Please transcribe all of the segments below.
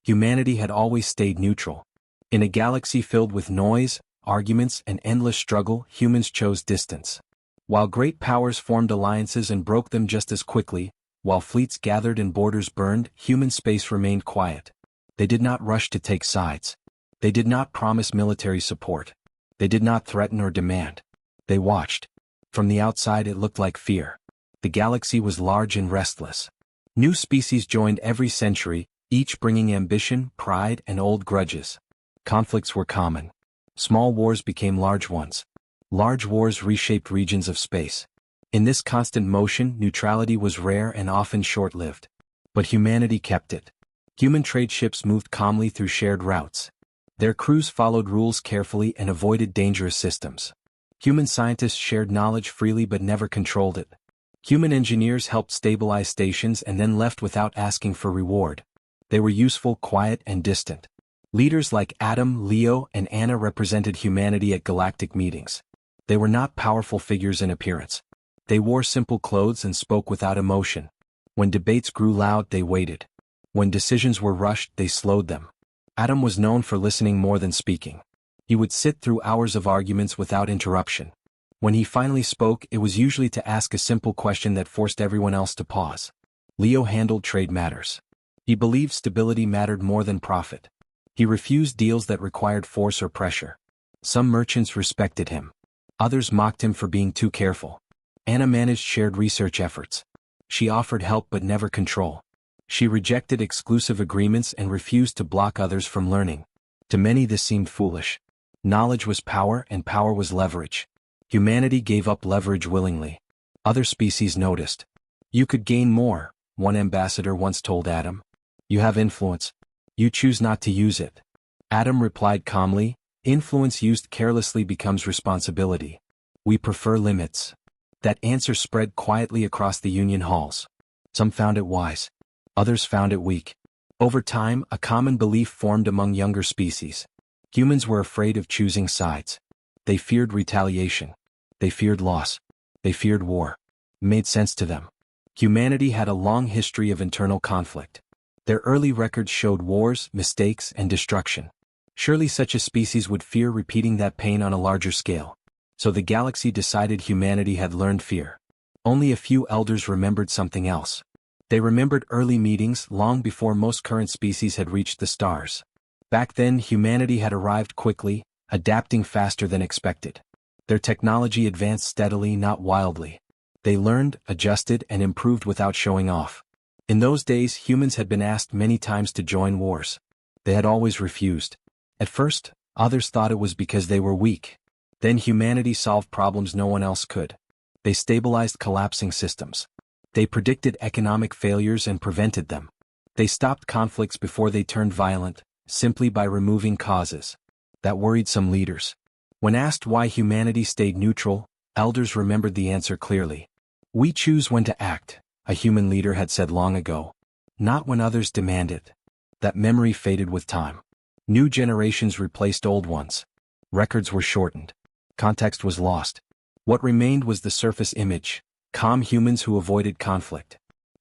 humanity had always stayed neutral. In a galaxy filled with noise, arguments, and endless struggle, humans chose distance. While great powers formed alliances and broke them just as quickly, while fleets gathered and borders burned, human space remained quiet. They did not rush to take sides. They did not promise military support. They did not threaten or demand. They watched. From the outside it looked like fear. The galaxy was large and restless. New species joined every century, each bringing ambition, pride, and old grudges. Conflicts were common. Small wars became large ones. Large wars reshaped regions of space. In this constant motion, neutrality was rare and often short-lived. But humanity kept it. Human trade ships moved calmly through shared routes. Their crews followed rules carefully and avoided dangerous systems. Human scientists shared knowledge freely but never controlled it. Human engineers helped stabilize stations and then left without asking for reward. They were useful, quiet, and distant. Leaders like Adam, Leo, and Anna represented humanity at galactic meetings. They were not powerful figures in appearance. They wore simple clothes and spoke without emotion. When debates grew loud, they waited. When decisions were rushed, they slowed them. Adam was known for listening more than speaking. He would sit through hours of arguments without interruption. When he finally spoke, it was usually to ask a simple question that forced everyone else to pause. Leo handled trade matters. He believed stability mattered more than profit. He refused deals that required force or pressure. Some merchants respected him. Others mocked him for being too careful. Anna managed shared research efforts. She offered help but never control. She rejected exclusive agreements and refused to block others from learning. To many this seemed foolish. Knowledge was power and power was leverage. Humanity gave up leverage willingly. Other species noticed. You could gain more, one ambassador once told Adam. You have influence. You choose not to use it. Adam replied calmly, influence used carelessly becomes responsibility. We prefer limits. That answer spread quietly across the Union halls. Some found it wise. Others found it weak. Over time, a common belief formed among younger species. Humans were afraid of choosing sides. They feared retaliation. They feared loss. They feared war. It made sense to them. Humanity had a long history of internal conflict. Their early records showed wars, mistakes, and destruction. Surely such a species would fear repeating that pain on a larger scale. So the galaxy decided humanity had learned fear. Only a few elders remembered something else. They remembered early meetings long before most current species had reached the stars. Back then, humanity had arrived quickly, adapting faster than expected. Their technology advanced steadily, not wildly. They learned, adjusted, and improved without showing off. In those days, humans had been asked many times to join wars. They had always refused. At first, others thought it was because they were weak. Then humanity solved problems no one else could. They stabilized collapsing systems. They predicted economic failures and prevented them. They stopped conflicts before they turned violent, simply by removing causes. That worried some leaders. When asked why humanity stayed neutral, elders remembered the answer clearly. We choose when to act, a human leader had said long ago. Not when others demand it. That memory faded with time. New generations replaced old ones. Records were shortened. Context was lost. What remained was the surface image, calm humans who avoided conflict.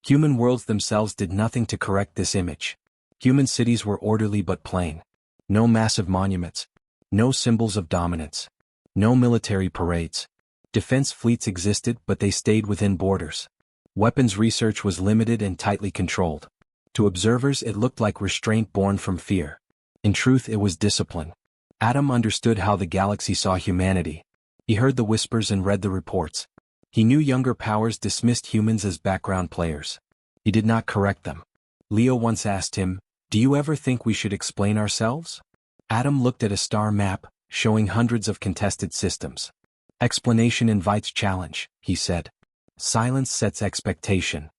Human worlds themselves did nothing to correct this image. Human cities were orderly but plain. No massive monuments. No symbols of dominance. No military parades. Defense fleets existed but they stayed within borders. Weapons research was limited and tightly controlled. To observers it looked like restraint born from fear. In truth it was discipline. Adam understood how the galaxy saw humanity. He heard the whispers and read the reports. He knew younger powers dismissed humans as background players. He did not correct them. Leo once asked him, "Do you ever think we should explain ourselves?" Adam looked at a star map, showing hundreds of contested systems. Explanation invites challenge, he said. Silence sets expectation.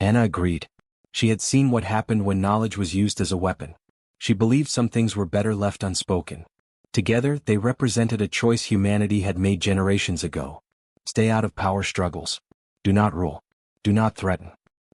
Anna agreed. She had seen what happened when knowledge was used as a weapon. She believed some things were better left unspoken. Together, they represented a choice humanity had made generations ago. Stay out of power struggles. Do not rule. Do not threaten.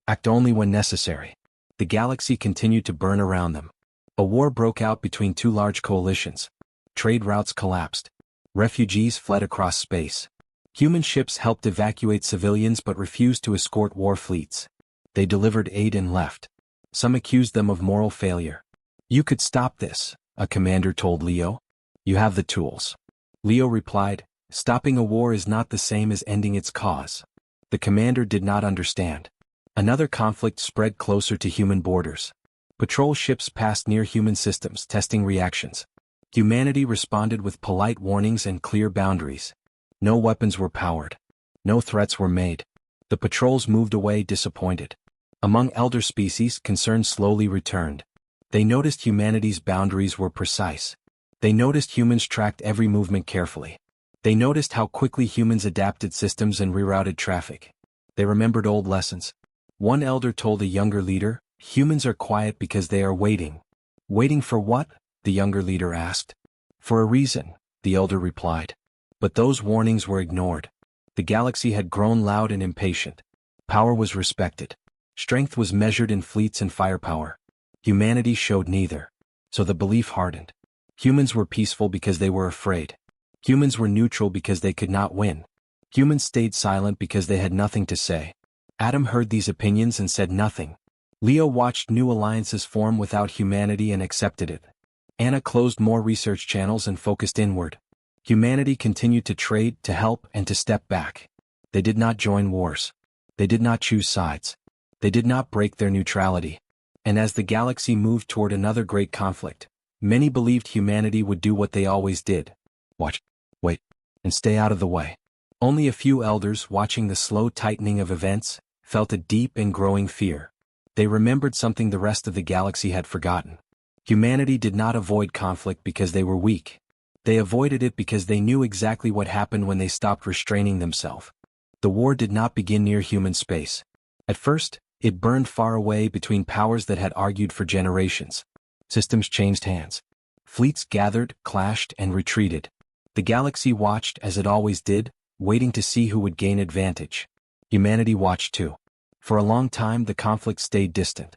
Act only when necessary. The galaxy continued to burn around them. A war broke out between two large coalitions. Trade routes collapsed. Refugees fled across space. Human ships helped evacuate civilians but refused to escort war fleets. They delivered aid and left. Some accused them of moral failure. You could stop this, a commander told Leo. You have the tools. Leo replied, stopping a war is not the same as ending its cause. The commander did not understand. Another conflict spread closer to human borders. Patrol ships passed near human systems, testing reactions. Humanity responded with polite warnings and clear boundaries. No weapons were powered. No threats were made. The patrols moved away disappointed. Among elder species, concern slowly returned. They noticed humanity's boundaries were precise. They noticed humans tracked every movement carefully. They noticed how quickly humans adapted systems and rerouted traffic. They remembered old lessons. One elder told a younger leader, humans are quiet because they are waiting. Waiting for what? The younger leader asked. For a reason, the elder replied. But those warnings were ignored. The galaxy had grown loud and impatient. Power was respected. Strength was measured in fleets and firepower. Humanity showed neither. So the belief hardened. Humans were peaceful because they were afraid. Humans were neutral because they could not win. Humans stayed silent because they had nothing to say. Adam heard these opinions and said nothing. Leo watched new alliances form without humanity and accepted it. Anna closed more research channels and focused inward. Humanity continued to trade, to help, and to step back. They did not join wars. They did not choose sides. They did not break their neutrality. And as the galaxy moved toward another great conflict, many believed humanity would do what they always did. Watch, wait, and stay out of the way. Only a few elders, watching the slow tightening of events, felt a deep and growing fear. They remembered something the rest of the galaxy had forgotten. Humanity did not avoid conflict because they were weak. They avoided it because they knew exactly what happened when they stopped restraining themselves. The war did not begin near human space. At first, it burned far away between powers that had argued for generations. Systems changed hands. Fleets gathered, clashed, and retreated. The galaxy watched as it always did, waiting to see who would gain advantage. Humanity watched too. For a long time the conflict stayed distant.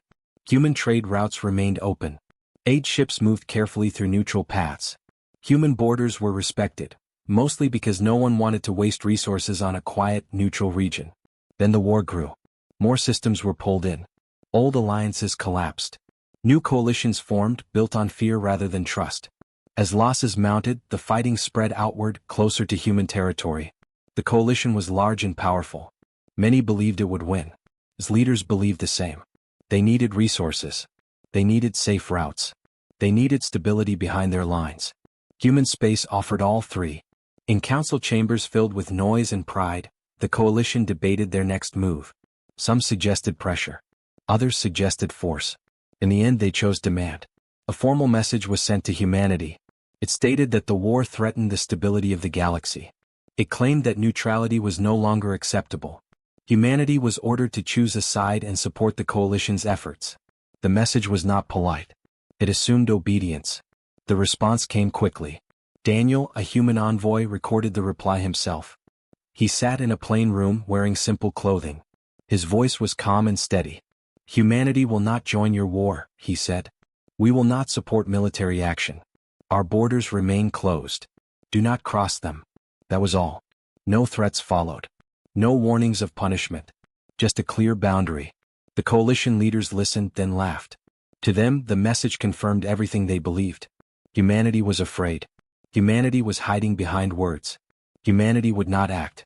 Human trade routes remained open. Aid ships moved carefully through neutral paths. Human borders were respected, mostly because no one wanted to waste resources on a quiet, neutral region. Then the war grew. More systems were pulled in. Old alliances collapsed. New coalitions formed, built on fear rather than trust. As losses mounted, the fighting spread outward, closer to human territory. The coalition was large and powerful. Many believed it would win. As leaders believed the same. They needed resources. They needed safe routes. They needed stability behind their lines. Human space offered all three. In council chambers filled with noise and pride, the coalition debated their next move. Some suggested pressure. Others suggested force. In the end they chose demand. A formal message was sent to humanity. It stated that the war threatened the stability of the galaxy. It claimed that neutrality was no longer acceptable. Humanity was ordered to choose a side and support the coalition's efforts. The message was not polite. It assumed obedience. The response came quickly. Daniel, a human envoy, recorded the reply himself. He sat in a plain room wearing simple clothing. His voice was calm and steady. Humanity will not join your war, he said. We will not support military action. Our borders remain closed. Do not cross them. That was all. No threats followed. No warnings of punishment. Just a clear boundary. The coalition leaders listened, then laughed. To them, the message confirmed everything they believed. Humanity was afraid. Humanity was hiding behind words. Humanity would not act.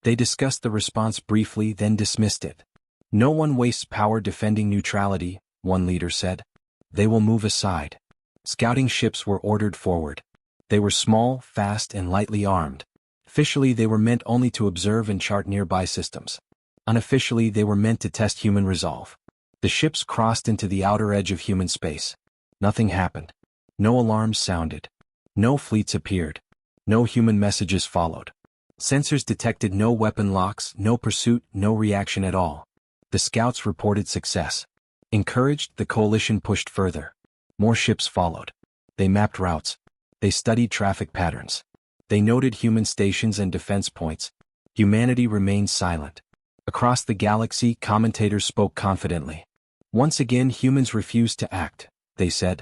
They discussed the response briefly, then dismissed it. No one wastes power defending neutrality, one leader said. They will move aside. Scouting ships were ordered forward. They were small, fast, and lightly armed. Officially, they were meant only to observe and chart nearby systems. Unofficially, they were meant to test human resolve. The ships crossed into the outer edge of human space. Nothing happened. No alarms sounded. No fleets appeared. No human messages followed. Sensors detected no weapon locks, no pursuit, no reaction at all. The scouts reported success. Encouraged, the coalition pushed further. More ships followed. They mapped routes. They studied traffic patterns. They noted human stations and defense points. Humanity remained silent. Across the galaxy, commentators spoke confidently. Once again, humans refused to act, they said.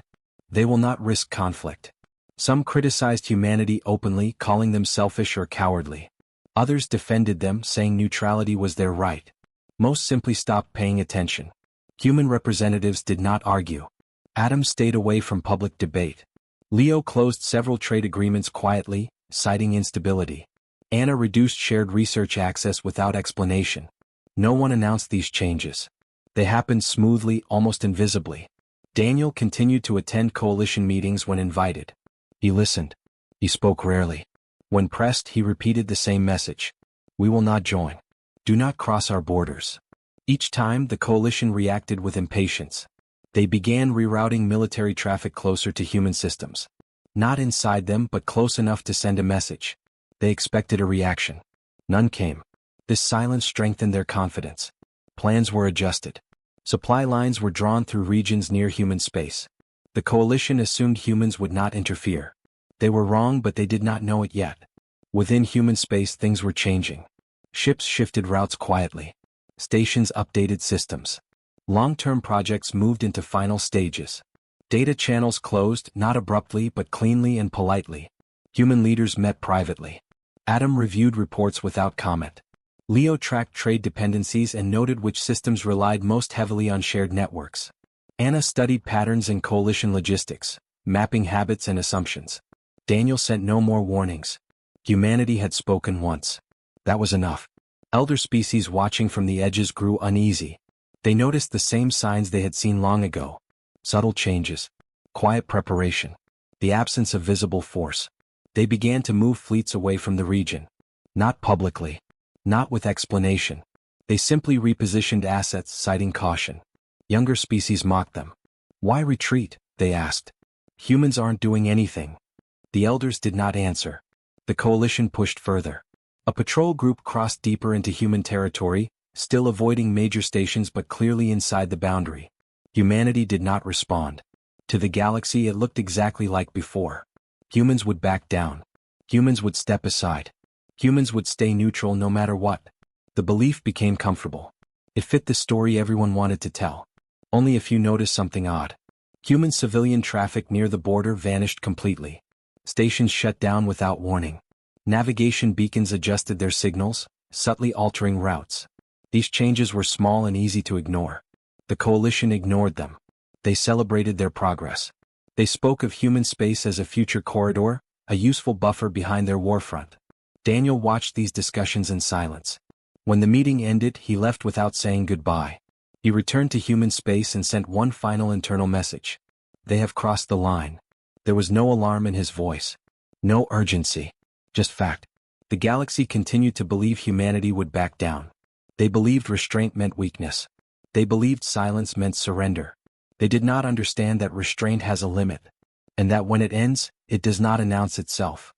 They will not risk conflict. Some criticized humanity openly, calling them selfish or cowardly. Others defended them, saying neutrality was their right. Most simply stopped paying attention. Human representatives did not argue. Adam stayed away from public debate. Leo closed several trade agreements quietly, citing instability. Anna reduced shared research access without explanation. No one announced these changes. They happened smoothly, almost invisibly. Daniel continued to attend coalition meetings when invited. He listened. He spoke rarely. When pressed, he repeated the same message. We will not join. Do not cross our borders. Each time, the coalition reacted with impatience. They began rerouting military traffic closer to human systems. Not inside them, but close enough to send a message. They expected a reaction. None came. This silence strengthened their confidence. Plans were adjusted. Supply lines were drawn through regions near human space. The coalition assumed humans would not interfere. They were wrong, but they did not know it yet. Within human space, things were changing. Ships shifted routes quietly. Stations updated systems. Long-term projects moved into final stages. Data channels closed, not abruptly but cleanly and politely. Human leaders met privately. Adam reviewed reports without comment. Leo tracked trade dependencies and noted which systems relied most heavily on shared networks. Anna studied patterns in coalition logistics, mapping habits and assumptions. Daniel sent no more warnings. Humanity had spoken once. That was enough. Elder species watching from the edges grew uneasy. They noticed the same signs they had seen long ago. Subtle changes. Quiet preparation. The absence of visible force. They began to move fleets away from the region. Not publicly. Not with explanation. They simply repositioned assets, citing caution. Younger species mocked them. Why retreat? They asked. Humans aren't doing anything. The elders did not answer. The coalition pushed further. A patrol group crossed deeper into human territory, still avoiding major stations but clearly inside the boundary. Humanity did not respond. To the galaxy, it looked exactly like before. Humans would back down. Humans would step aside. Humans would stay neutral no matter what. The belief became comfortable. It fit the story everyone wanted to tell. Only a few noticed something odd. Human civilian traffic near the border vanished completely. Stations shut down without warning. Navigation beacons adjusted their signals, subtly altering routes. These changes were small and easy to ignore. The coalition ignored them. They celebrated their progress. They spoke of human space as a future corridor, a useful buffer behind their warfront. Daniel watched these discussions in silence. When the meeting ended, he left without saying goodbye. He returned to human space and sent one final internal message. They have crossed the line. There was no alarm in his voice. No urgency. Just fact. The galaxy continued to believe humanity would back down. They believed restraint meant weakness. They believed silence meant surrender. They did not understand that restraint has a limit, and that when it ends, it does not announce itself.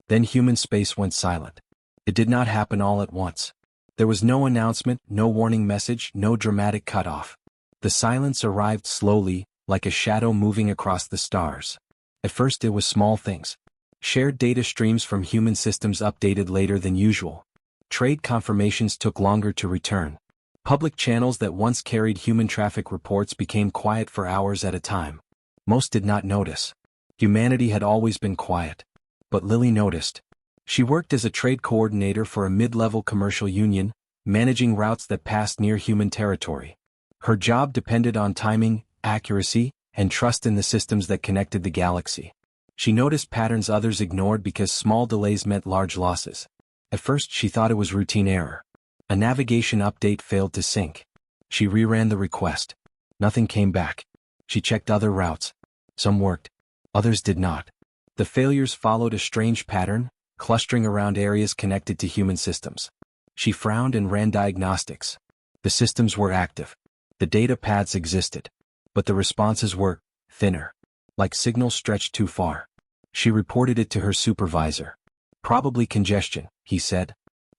Then human space went silent. It did not happen all at once. There was no announcement, no warning message, no dramatic cutoff. The silence arrived slowly, like a shadow moving across the stars. At first it was small things. Shared data streams from human systems updated later than usual. Trade confirmations took longer to return. Public channels that once carried human traffic reports became quiet for hours at a time. Most did not notice. Humanity had always been quiet. But Lily noticed. She worked as a trade coordinator for a mid-level commercial union, managing routes that passed near human territory. Her job depended on timing, accuracy, and trust in the systems that connected the galaxy. She noticed patterns others ignored because small delays meant large losses. At first she thought it was routine error. A navigation update failed to sync. She reran the request. Nothing came back. She checked other routes. Some worked. Others did not. The failures followed a strange pattern, clustering around areas connected to human systems. She frowned and ran diagnostics. The systems were active. The data paths existed. But the responses were thinner. Like signals stretched too far. She reported it to her supervisor. Probably congestion, he said.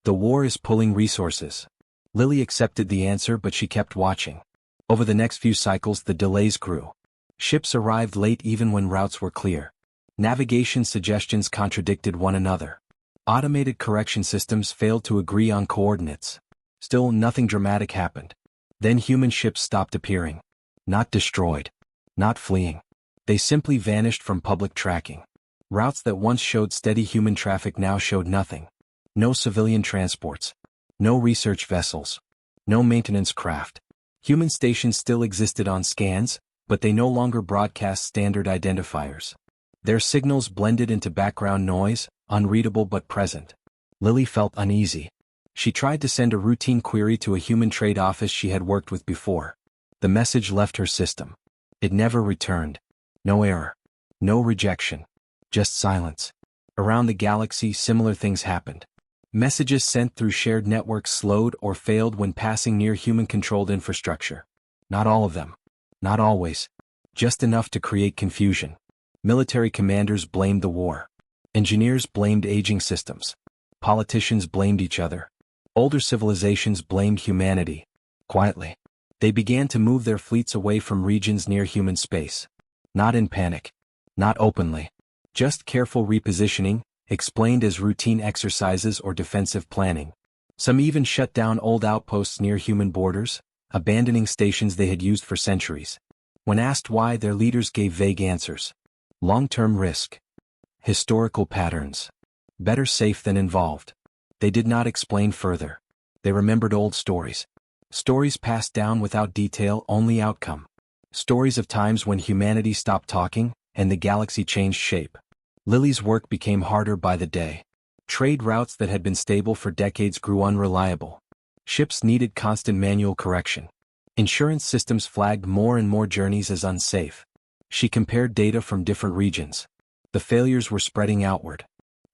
The war is pulling resources. Lily accepted the answer, but she kept watching. Over the next few cycles, the delays grew. Ships arrived late even when routes were clear. Navigation suggestions contradicted one another. Automated correction systems failed to agree on coordinates. Still, nothing dramatic happened. Then human ships stopped appearing. Not destroyed. Not fleeing. They simply vanished from public tracking. Routes that once showed steady human traffic now showed nothing. No civilian transports. No research vessels. No maintenance craft. Human stations still existed on scans, but they no longer broadcast standard identifiers. Their signals blended into background noise, unreadable but present. Lily felt uneasy. She tried to send a routine query to a human trade office she had worked with before. The message left her system. It never returned. No error. No rejection. Just silence. Around the galaxy, similar things happened. Messages sent through shared networks slowed or failed when passing near human-controlled infrastructure. Not all of them. Not always. Just enough to create confusion. Military commanders blamed the war. Engineers blamed aging systems. Politicians blamed each other. Older civilizations blamed humanity. Quietly. They began to move their fleets away from regions near human space. Not in panic. Not openly. Just careful repositioning, explained as routine exercises or defensive planning. Some even shut down old outposts near human borders, abandoning stations they had used for centuries. When asked why, their leaders gave vague answers. Long-term risk. Historical patterns. Better safe than involved. They did not explain further. They remembered old stories. Stories passed down without detail, only outcome. Stories of times when humanity stopped talking, and the galaxy changed shape. Lily's work became harder by the day. Trade routes that had been stable for decades grew unreliable. Ships needed constant manual correction. Insurance systems flagged more and more journeys as unsafe. She compared data from different regions. The failures were spreading outward.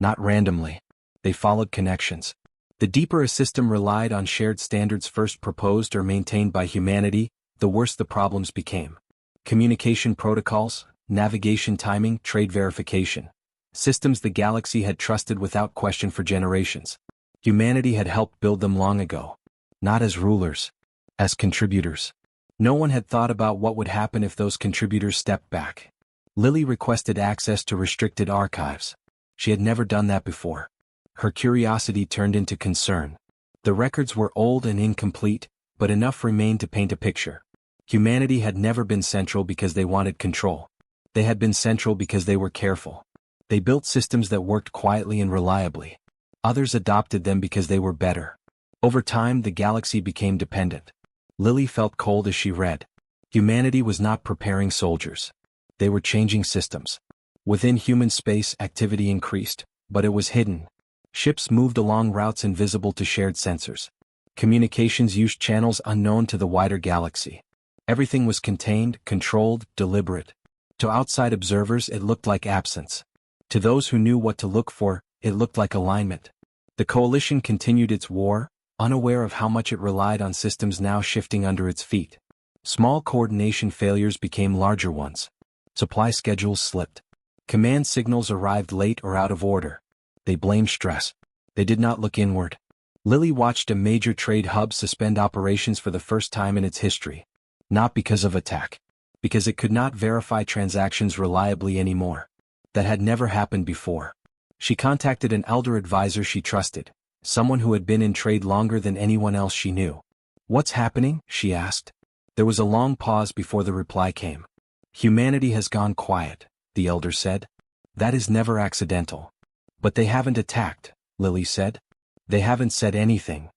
Not randomly. They followed connections. The deeper a system relied on shared standards first proposed or maintained by humanity, the worse the problems became. Communication protocols, navigation timing, trade verification. Systems the galaxy had trusted without question for generations. Humanity had helped build them long ago. Not as rulers. As contributors. No one had thought about what would happen if those contributors stepped back. Lily requested access to restricted archives. She had never done that before. Her curiosity turned into concern. The records were old and incomplete, but enough remained to paint a picture. Humanity had never been central because they wanted control. They had been central because they were careful. They built systems that worked quietly and reliably. Others adopted them because they were better. Over time, the galaxy became dependent. Lily felt cold as she read. Humanity was not preparing soldiers. They were changing systems. Within human space, activity increased, but it was hidden. Ships moved along routes invisible to shared sensors. Communications used channels unknown to the wider galaxy. Everything was contained, controlled, deliberate. To outside observers, it looked like absence. To those who knew what to look for, it looked like alignment. The coalition continued its war, unaware of how much it relied on systems now shifting under its feet. Small coordination failures became larger ones. Supply schedules slipped. Command signals arrived late or out of order. They blamed stress. They did not look inward. Lily watched a major trade hub suspend operations for the first time in its history. Not because of attack. Because it could not verify transactions reliably anymore. That had never happened before. She contacted an elder advisor she trusted, someone who had been in trade longer than anyone else she knew. "What's happening?" she asked. There was a long pause before the reply came. "Humanity has gone quiet," the elder said. "That is never accidental." "But they haven't attacked," Lily said. "They haven't said anything."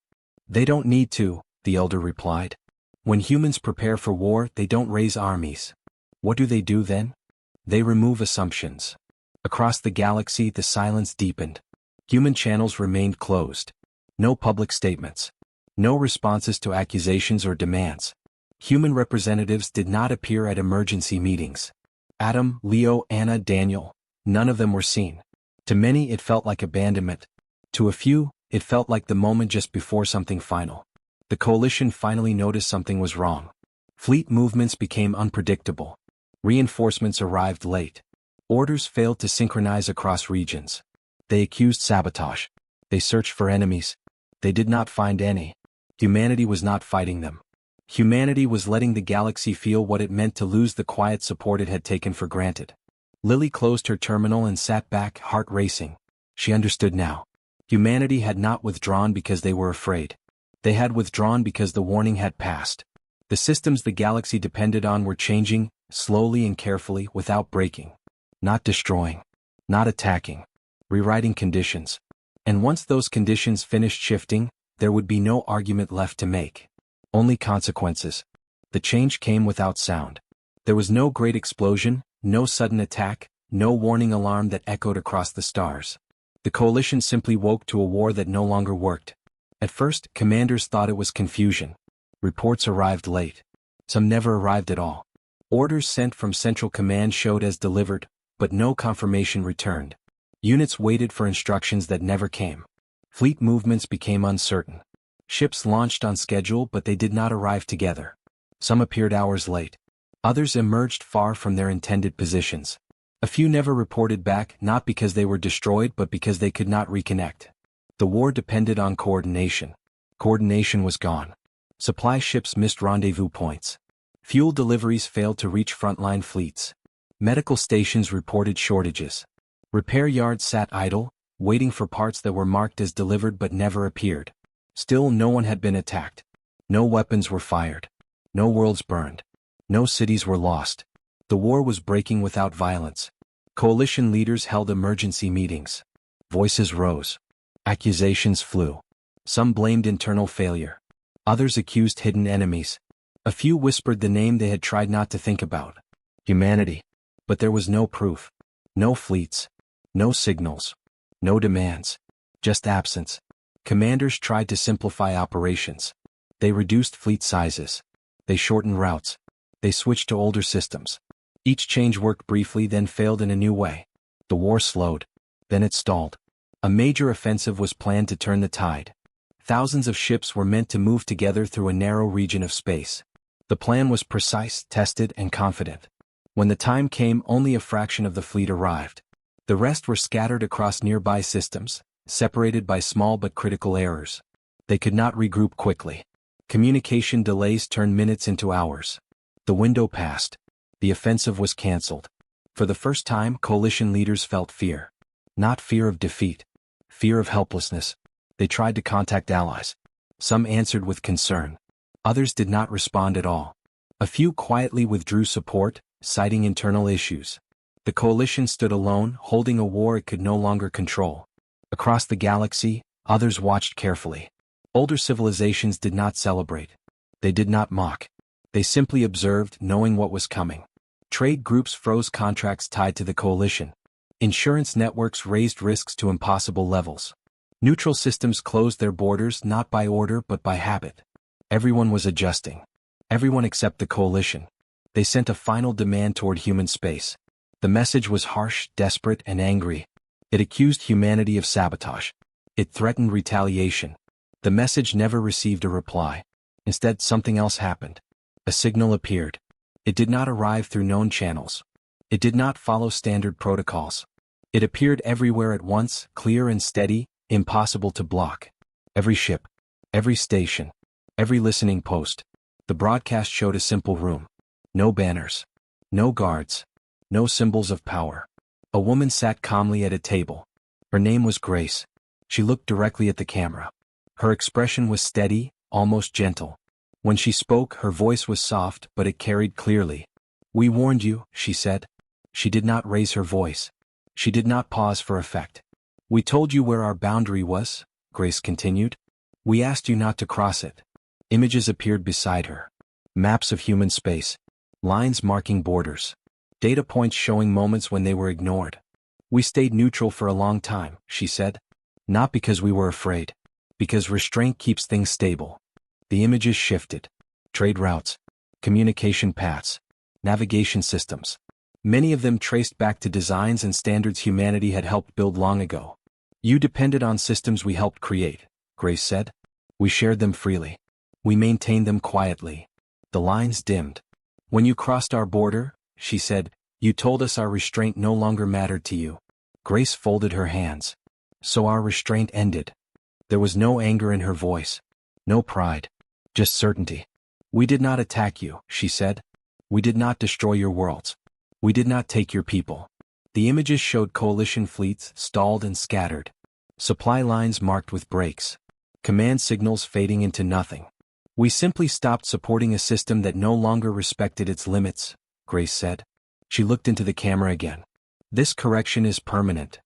"They don't need to," the elder replied. "When humans prepare for war, they don't raise armies. What do they do then? They remove assumptions." Across the galaxy, the silence deepened. Human channels remained closed. No public statements. No responses to accusations or demands. Human representatives did not appear at emergency meetings. Adam, Leo, Anna, Daniel, none of them were seen. To many, it felt like abandonment. To a few, it felt like the moment just before something final. The coalition finally noticed something was wrong. Fleet movements became unpredictable. Reinforcements arrived late. Orders failed to synchronize across regions. They accused sabotage. They searched for enemies. They did not find any. Humanity was not fighting them. Humanity was letting the galaxy feel what it meant to lose the quiet support it had taken for granted. Lily closed her terminal and sat back, heart racing. She understood now. Humanity had not withdrawn because they were afraid. They had withdrawn because the warning had passed. The systems the galaxy depended on were changing, slowly and carefully, without breaking. Not destroying. Not attacking. Rewriting conditions. And once those conditions finished shifting, there would be no argument left to make. Only consequences. The change came without sound. There was no great explosion, no sudden attack, no warning alarm that echoed across the stars. The coalition simply woke to a war that no longer worked. At first, commanders thought it was confusion. Reports arrived late. Some never arrived at all. Orders sent from Central Command showed as delivered, but no confirmation returned. Units waited for instructions that never came. Fleet movements became uncertain. Ships launched on schedule but they did not arrive together. Some appeared hours late. Others emerged far from their intended positions. A few never reported back, not because they were destroyed but because they could not reconnect. The war depended on coordination. Coordination was gone. Supply ships missed rendezvous points. Fuel deliveries failed to reach frontline fleets. Medical stations reported shortages. Repair yards sat idle, waiting for parts that were marked as delivered but never appeared. Still, no one had been attacked. No weapons were fired. No worlds burned. No cities were lost. The war was breaking without violence. Coalition leaders held emergency meetings. Voices rose. Accusations flew. Some blamed internal failure. Others accused hidden enemies. A few whispered the name they had tried not to think about. Humanity. But there was no proof. No fleets. No signals. No demands. Just absence. Commanders tried to simplify operations. They reduced fleet sizes. They shortened routes. They switched to older systems. Each change worked briefly then failed in a new way. The war slowed. Then it stalled. A major offensive was planned to turn the tide. Thousands of ships were meant to move together through a narrow region of space. The plan was precise, tested, and confident. When the time came, only a fraction of the fleet arrived. The rest were scattered across nearby systems, separated by small but critical errors. They could not regroup quickly. Communication delays turned minutes into hours. The window passed. The offensive was cancelled. For the first time, coalition leaders felt fear. Not fear of defeat. Fear of helplessness. They tried to contact allies. Some answered with concern. Others did not respond at all. A few quietly withdrew support, citing internal issues. The coalition stood alone, holding a war it could no longer control. Across the galaxy, others watched carefully. Older civilizations did not celebrate. They did not mock. They simply observed, knowing what was coming. Trade groups froze contracts tied to the coalition. Insurance networks raised risks to impossible levels. Neutral systems closed their borders not by order but by habit. Everyone was adjusting. Everyone except the coalition. They sent a final demand toward human space. The message was harsh, desperate, and angry. It accused humanity of sabotage. It threatened retaliation. The message never received a reply. Instead, something else happened. A signal appeared. It did not arrive through known channels. It did not follow standard protocols. It appeared everywhere at once, clear and steady, impossible to block. Every ship, every station, every listening post. The broadcast showed a simple room. No banners. No guards. No symbols of power. A woman sat calmly at a table. Her name was Grace. She looked directly at the camera. Her expression was steady, almost gentle. When she spoke, her voice was soft, but it carried clearly. "We warned you," she said. She did not raise her voice. She did not pause for effect. "We told you where our boundary was," Grace continued. "We asked you not to cross it." Images appeared beside her. Maps of human space. Lines marking borders. Data points showing moments when they were ignored. "We stayed neutral for a long time," she said. "Not because we were afraid. Because restraint keeps things stable." The images shifted. Trade routes. Communication paths. Navigation systems. Many of them traced back to designs and standards humanity had helped build long ago. "You depended on systems we helped create," Grace said. "We shared them freely. We maintained them quietly." The lines dimmed. "When you crossed our border," she said, "you told us our restraint no longer mattered to you." Grace folded her hands. "So our restraint ended." There was no anger in her voice. No pride. Just certainty. "We did not attack you," she said. "We did not destroy your worlds. We did not take your people." The images showed coalition fleets stalled and scattered. Supply lines marked with breaks. Command signals fading into nothing. "We simply stopped supporting a system that no longer respected its limits," Grace said. She looked into the camera again. "This correction is permanent."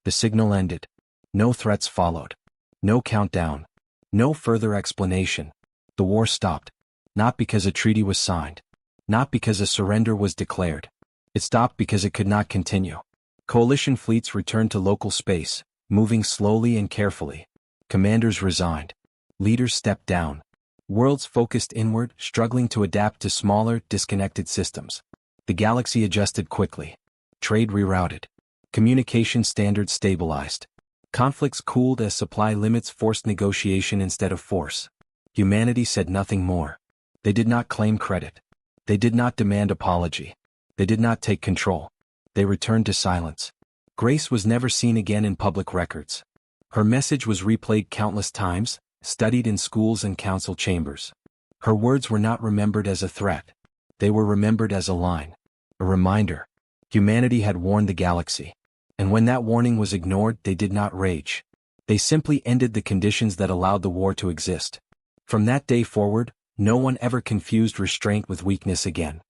The signal ended. No threats followed. No countdown. No further explanation. The war stopped. Not because a treaty was signed, Not because a surrender was declared. It stopped because it could not continue. Coalition fleets returned to local space, moving slowly and carefully. Commanders resigned. Leaders stepped down. Worlds focused inward, struggling to adapt to smaller, disconnected systems. The galaxy adjusted quickly. Trade rerouted. Communication standards stabilized. Conflicts cooled as supply limits forced negotiation instead of force. Humanity said nothing more. They did not claim credit. They did not demand apology. They did not take control. They returned to silence. Grace was never seen again in public records. Her message was replayed countless times, studied in schools and council chambers. Her words were not remembered as a threat. They were remembered as a line. A reminder. Humanity had warned the galaxy. And when that warning was ignored, they did not rage. They simply ended the conditions that allowed the war to exist. From that day forward, no one ever confused restraint with weakness again.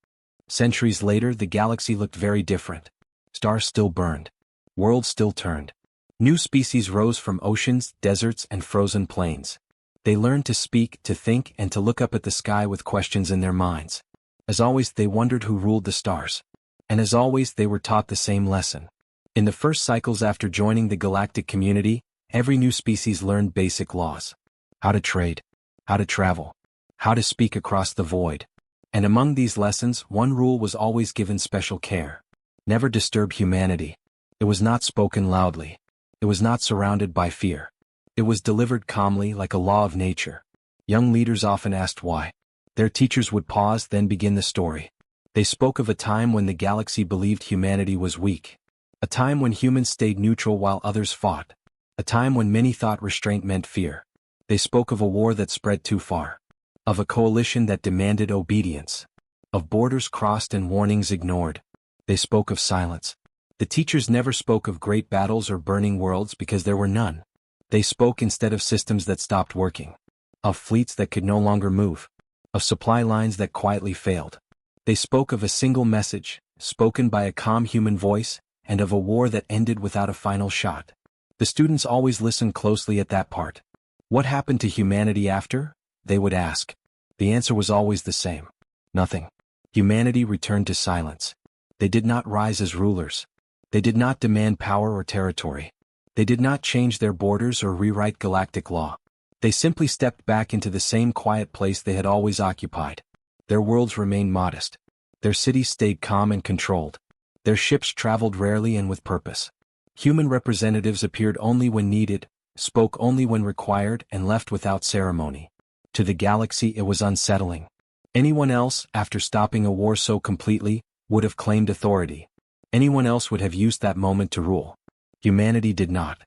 Centuries later, the galaxy looked very different. Stars still burned. Worlds still turned. New species rose from oceans, deserts, and frozen plains. They learned to speak, to think, and to look up at the sky with questions in their minds. As always, they wondered who ruled the stars. And as always, they were taught the same lesson. In the first cycles after joining the galactic community, every new species learned basic laws. How to trade. How to travel. How to speak across the void. And among these lessons, one rule was always given special care. Never disturb humanity. It was not spoken loudly. It was not surrounded by fear. It was delivered calmly like a law of nature. Young leaders often asked why. Their teachers would pause, then begin the story. They spoke of a time when the galaxy believed humanity was weak. A time when humans stayed neutral while others fought. A time when many thought restraint meant fear. They spoke of a war that spread too far. Of a coalition that demanded obedience. Of borders crossed and warnings ignored. They spoke of silence. The teachers never spoke of great battles or burning worlds because there were none. They spoke instead of systems that stopped working. Of fleets that could no longer move. Of supply lines that quietly failed. They spoke of a single message, spoken by a calm human voice, and of a war that ended without a final shot. The students always listened closely at that part. What happened to humanity after? They would ask. The answer was always the same. Nothing. Humanity returned to silence. They did not rise as rulers. They did not demand power or territory. They did not change their borders or rewrite galactic law. They simply stepped back into the same quiet place they had always occupied. Their worlds remained modest. Their cities stayed calm and controlled. Their ships traveled rarely and with purpose. Human representatives appeared only when needed, spoke only when required, and left without ceremony. To the galaxy it was unsettling. Anyone else, after stopping a war so completely, would have claimed authority. Anyone else would have used that moment to rule. Humanity did not.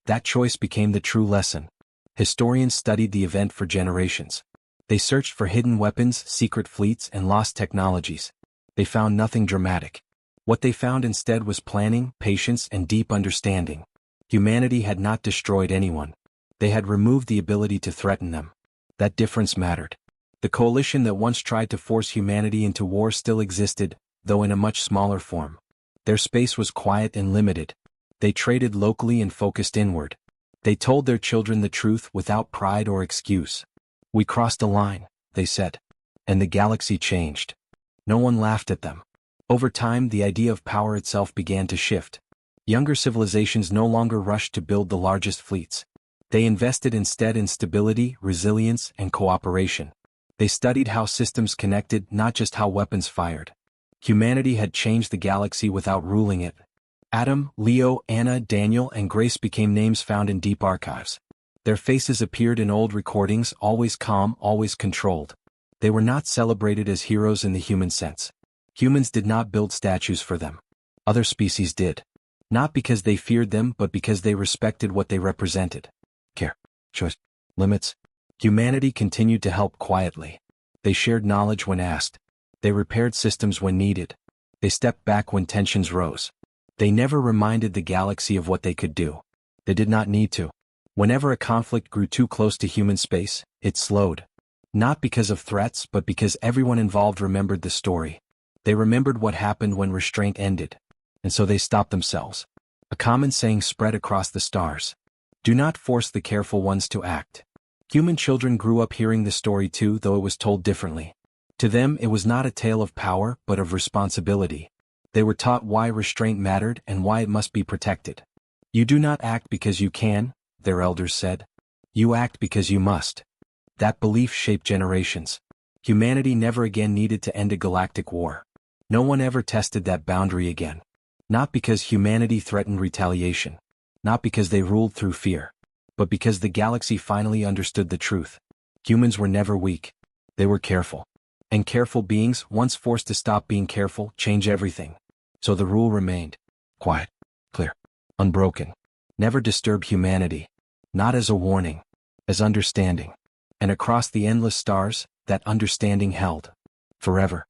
That choice became the true lesson. Historians studied the event for generations. They searched for hidden weapons, secret fleets, and lost technologies. They found nothing dramatic. What they found instead was planning, patience, and deep understanding. Humanity had not destroyed anyone. They had removed the ability to threaten them. That difference mattered. The coalition that once tried to force humanity into war still existed, though in a much smaller form. Their space was quiet and limited. They traded locally and focused inward. They told their children the truth without pride or excuse. We crossed a line, they said. And the galaxy changed. No one laughed at them. Over time, the idea of power itself began to shift. Younger civilizations no longer rushed to build the largest fleets. They invested instead in stability, resilience, and cooperation. They studied how systems connected, not just how weapons fired. Humanity had changed the galaxy without ruling it. Adam, Leo, Anna, Daniel, and Grace became names found in deep archives. Their faces appeared in old recordings, always calm, always controlled. They were not celebrated as heroes in the human sense. Humans did not build statues for them. Other species did. Not because they feared them, but because they respected what they represented. Care, choice, limits. Humanity continued to help quietly. They shared knowledge when asked. They repaired systems when needed. They stepped back when tensions rose. They never reminded the galaxy of what they could do. They did not need to. Whenever a conflict grew too close to human space, it slowed. Not because of threats, but because everyone involved remembered the story. They remembered what happened when restraint ended. And so they stopped themselves. A common saying spread across the stars. Do not force the careful ones to act. Human children grew up hearing the story too, though it was told differently. To them it was not a tale of power but of responsibility. They were taught why restraint mattered and why it must be protected. You do not act because you can, their elders said. You act because you must. That belief shaped generations. Humanity never again needed to end a galactic war. No one ever tested that boundary again. Not because humanity threatened retaliation. Not because they ruled through fear. But because the galaxy finally understood the truth. Humans were never weak. They were careful. And careful beings, once forced to stop being careful, change everything. So the rule remained. Quiet. Clear. Unbroken. Never disturb humanity. Not as a warning. As understanding. And across the endless stars, that understanding held. Forever.